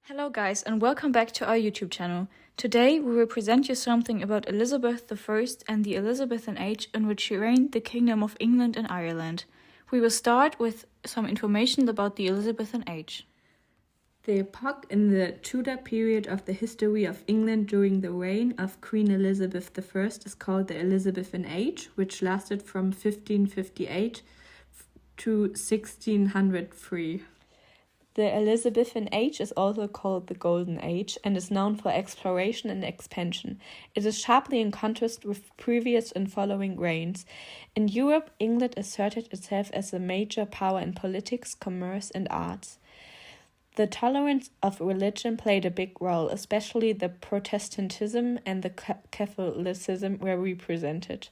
Hello guys and welcome back to our YouTube channel. Today we will present you something about Elizabeth I and the Elizabethan age in which she reigned the Kingdom of England and Ireland. We will start with some information about the Elizabethan age. The epoch in the Tudor period of the history of England during the reign of Queen Elizabeth I is called the Elizabethan age, which lasted from 1558 to 1603. The Elizabethan age is also called the Golden Age and is known for exploration and expansion. It is sharply in contrast with previous and following reigns. In Europe, England asserted itself as a major power in politics, commerce, and arts. The tolerance of religion played a big role, especially the Protestantism and the Catholicism were represented.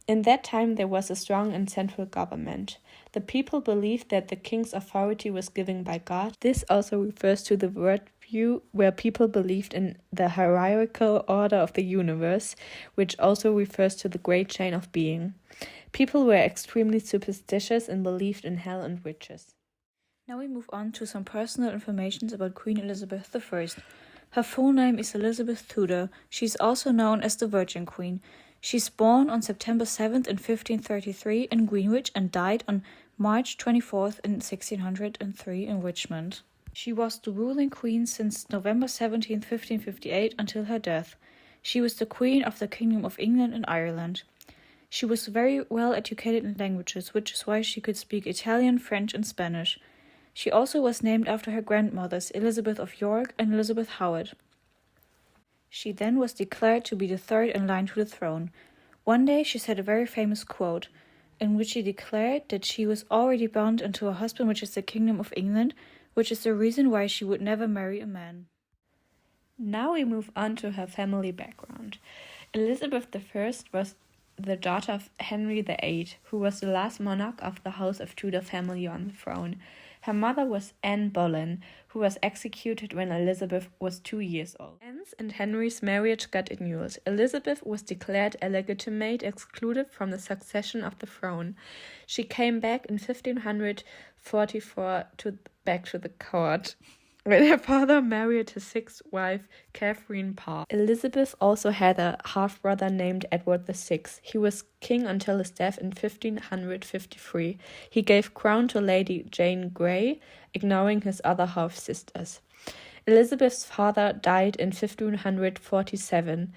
In that time, there was a strong and central government. The people believed that the king's authority was given by God. This also refers to the worldview where people believed in the hierarchical order of the universe, which also refers to the great chain of being. People were extremely superstitious and believed in hell and witches. Now we move on to some personal information about Queen Elizabeth I. Her full name is Elizabeth Tudor. She is also known as the Virgin Queen. She's born on September 7th in 1533 in Greenwich and died on March 24th in 1603 in Richmond. She was the ruling queen since November 17th, 1558 until her death. She was the Queen of the Kingdom of England and Ireland. She was very well educated in languages, which is why she could speak Italian, French and Spanish. She also was named after her grandmothers, Elizabeth of York and Elizabeth Howard. She then was declared to be the third in line to the throne. One day she said a very famous quote, in which she declared that she was already bound unto her husband, which is the Kingdom of England, which is the reason why she would never marry a man. Now we move on to her family background. Elizabeth I was the daughter of Henry VIII, who was the last monarch of the House of Tudor family on the throne. Her mother was Anne Boleyn, who was executed when Elizabeth was 2 years old. Anne's and Henry's marriage got annulled. Elizabeth was declared illegitimate, excluded from the succession of the throne. She came back in 1544 back to the court, when her father married his sixth wife, Catherine Parr. Elizabeth also had a half-brother named Edward VI. He was king until his death in 1553. He gave crown to Lady Jane Grey, ignoring his other half-sisters. Elizabeth's father died in 1547.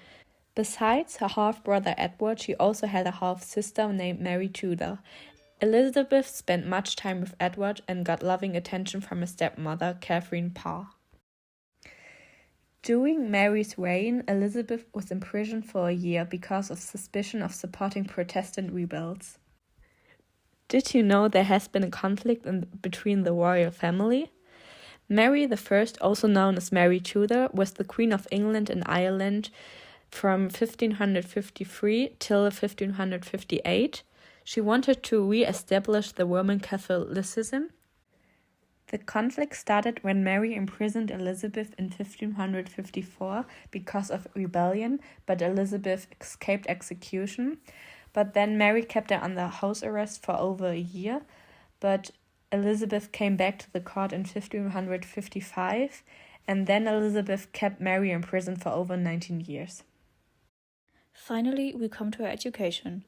Besides her half-brother Edward, she also had a half-sister named Mary Tudor. Elizabeth spent much time with Edward and got loving attention from her stepmother, Catherine Parr. During Mary's reign, Elizabeth was imprisoned for a year because of suspicion of supporting Protestant rebels. Did you know there has been a conflict between the royal family? Mary I, also known as Mary Tudor, was the Queen of England and Ireland from 1553 till 1558. She wanted to re-establish the Roman Catholicism. The conflict started when Mary imprisoned Elizabeth in 1554 because of rebellion, but Elizabeth escaped execution. But then Mary kept her under house arrest for over a year, but Elizabeth came back to the court in 1555, and then Elizabeth kept Mary in prison for over 19 years. Finally, we come to her education.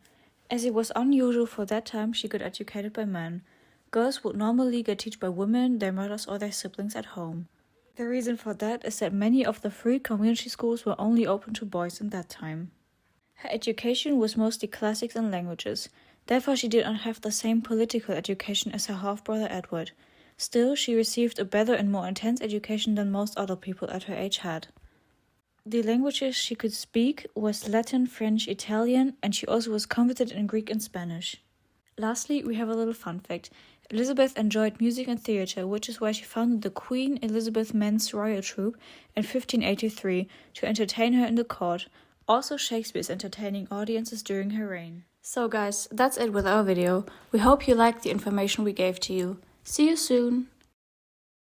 As it was unusual for that time, she got educated by men. Girls would normally get taught by women, their mothers or their siblings at home. The reason for that is that many of the free community schools were only open to boys in that time. Her education was mostly classics and languages. Therefore, she did not have the same political education as her half-brother Edward. Still, she received a better and more intense education than most other people at her age had. The languages she could speak was Latin, French, Italian, and she also was competent in Greek and Spanish. Lastly, we have a little fun fact. Elizabeth enjoyed music and theatre, which is why she founded the Queen Elizabeth Men's Royal Troupe in 1583 to entertain her in the court. Also, Shakespeare is entertaining audiences during her reign. So guys, that's it with our video. We hope you liked the information we gave to you. See you soon!